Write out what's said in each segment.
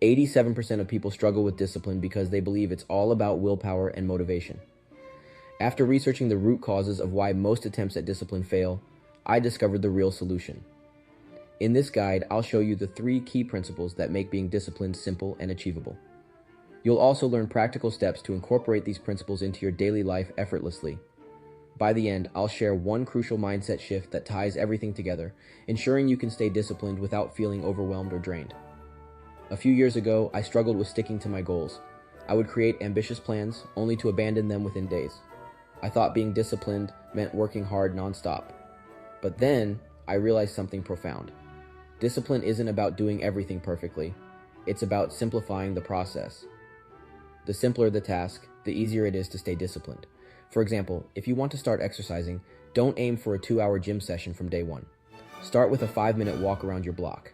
87% of people struggle with discipline because they believe it's all about willpower and motivation. After researching the root causes of why most attempts at discipline fail, I discovered the real solution. In this guide, I'll show you the 3 key principles that make being disciplined simple and achievable. You'll also learn practical steps to incorporate these principles into your daily life effortlessly. By the end, I'll share one crucial mindset shift that ties everything together, ensuring you can stay disciplined without feeling overwhelmed or drained. A few years ago, I struggled with sticking to my goals. I would create ambitious plans, only to abandon them within days. I thought being disciplined meant working hard nonstop. But then, I realized something profound. Discipline isn't about doing everything perfectly. It's about simplifying the process. The simpler the task, the easier it is to stay disciplined. For example, if you want to start exercising, don't aim for a 2-hour gym session from day one. Start with a 5-minute walk around your block.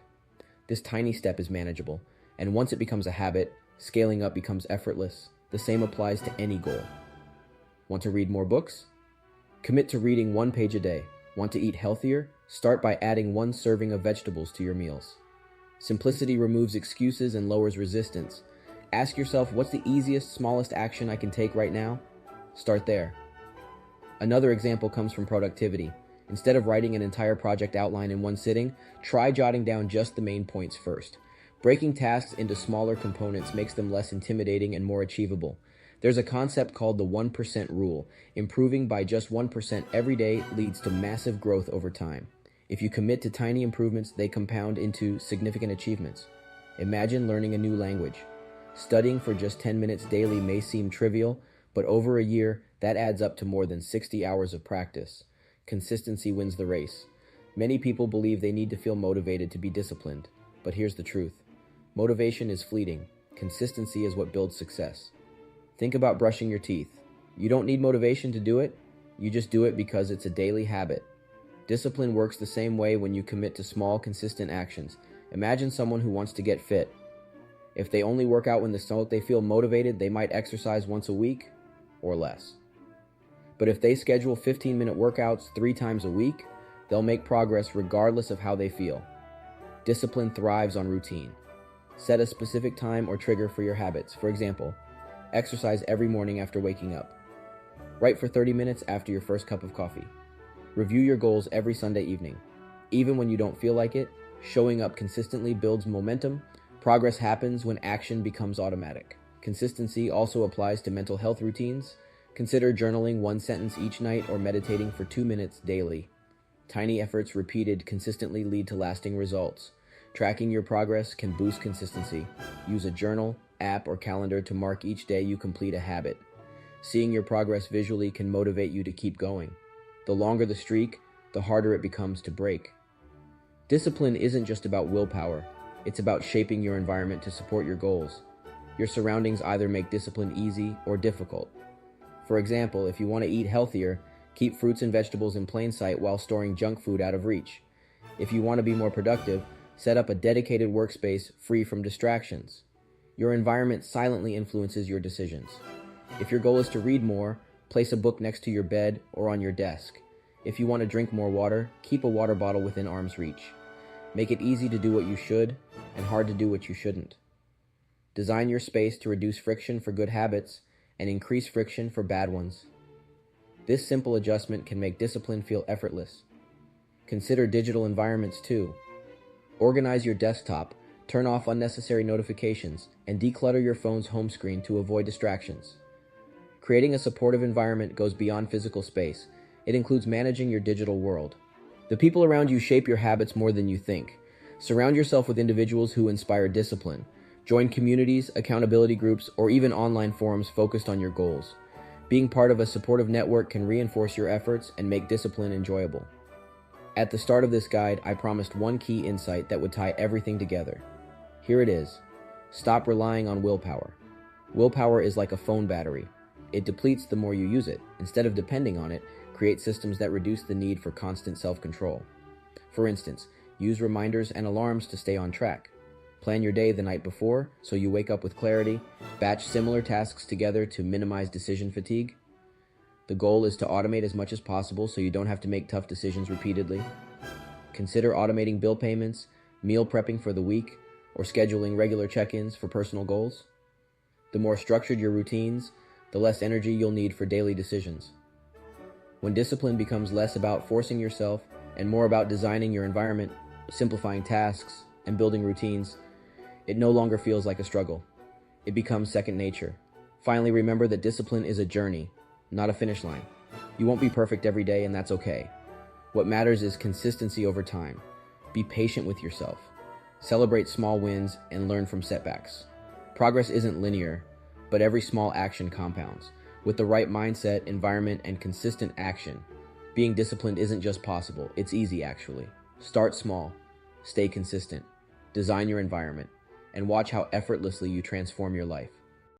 This tiny step is manageable, and once it becomes a habit, scaling up becomes effortless. The same applies to any goal. Want to read more books? Commit to reading 1 page a day. Want to eat healthier? Start by adding 1 serving of vegetables to your meals. Simplicity removes excuses and lowers resistance. Ask yourself, what's the easiest, smallest action I can take right now? Start there. Another example comes from productivity. Instead of writing an entire project outline in one sitting, try jotting down just the main points first. Breaking tasks into smaller components makes them less intimidating and more achievable. There's a concept called the 1% rule. Improving by just 1% every day leads to massive growth over time. If you commit to tiny improvements, they compound into significant achievements. Imagine learning a new language. Studying for just 10 minutes daily may seem trivial, but over a year, that adds up to more than 60 hours of practice. Consistency wins the race. Many people believe they need to feel motivated to be disciplined, but here's the truth. Motivation is fleeting. Consistency is what builds success. Think about brushing your teeth. You don't need motivation to do it. You just do it because it's a daily habit. Discipline works the same way when you commit to small, consistent actions. Imagine someone who wants to get fit. If they only work out when they feel motivated, they might exercise once a week or less. But if they schedule 15-minute workouts 3 times a week, they'll make progress regardless of how they feel. Discipline thrives on routine. Set a specific time or trigger for your habits. For example, exercise every morning after waking up. Write for 30 minutes after your first cup of coffee. Review your goals every Sunday evening. Even when you don't feel like it, showing up consistently builds momentum. Progress happens when action becomes automatic. Consistency also applies to mental health routines. Consider journaling 1 sentence each night or meditating for 2 minutes daily. Tiny efforts repeated consistently lead to lasting results. Tracking your progress can boost consistency. Use a journal, app, or calendar to mark each day you complete a habit. Seeing your progress visually can motivate you to keep going. The longer the streak, the harder it becomes to break. Discipline isn't just about willpower. It's about shaping your environment to support your goals. Your surroundings either make discipline easy or difficult. For example, if you want to eat healthier, keep fruits and vegetables in plain sight while storing junk food out of reach. If you want to be more productive, set up a dedicated workspace free from distractions. Your environment silently influences your decisions. If your goal is to read more, place a book next to your bed or on your desk. If you want to drink more water, keep a water bottle within arm's reach. Make it easy to do what you should and hard to do what you shouldn't. Design your space to reduce friction for good habits and increase friction for bad ones. This simple adjustment can make discipline feel effortless. Consider digital environments too. Organize your desktop, turn off unnecessary notifications, and declutter your phone's home screen to avoid distractions. Creating a supportive environment goes beyond physical space. It includes managing your digital world. The people around you shape your habits more than you think. Surround yourself with individuals who inspire discipline. Join communities, accountability groups, or even online forums focused on your goals. Being part of a supportive network can reinforce your efforts and make discipline enjoyable. At the start of this guide, I promised one key insight that would tie everything together. Here it is. Stop relying on willpower. Willpower is like a phone battery. It depletes the more you use it. Instead of depending on it, create systems that reduce the need for constant self-control. For instance, use reminders and alarms to stay on track. Plan your day the night before so you wake up with clarity. Batch similar tasks together to minimize decision fatigue. The goal is to automate as much as possible so you don't have to make tough decisions repeatedly. Consider automating bill payments, meal prepping for the week, or scheduling regular check-ins for personal goals. The more structured your routines, the less energy you'll need for daily decisions. When discipline becomes less about forcing yourself and more about designing your environment, simplifying tasks, and building routines, it no longer feels like a struggle. It becomes second nature. Finally, remember that discipline is a journey, not a finish line. You won't be perfect every day, and that's okay. What matters is consistency over time. Be patient with yourself. Celebrate small wins and learn from setbacks. Progress isn't linear, but every small action compounds. With the right mindset, environment, and consistent action, being disciplined isn't just possible, it's easy actually. Start small, stay consistent, design your environment, and watch how effortlessly you transform your life.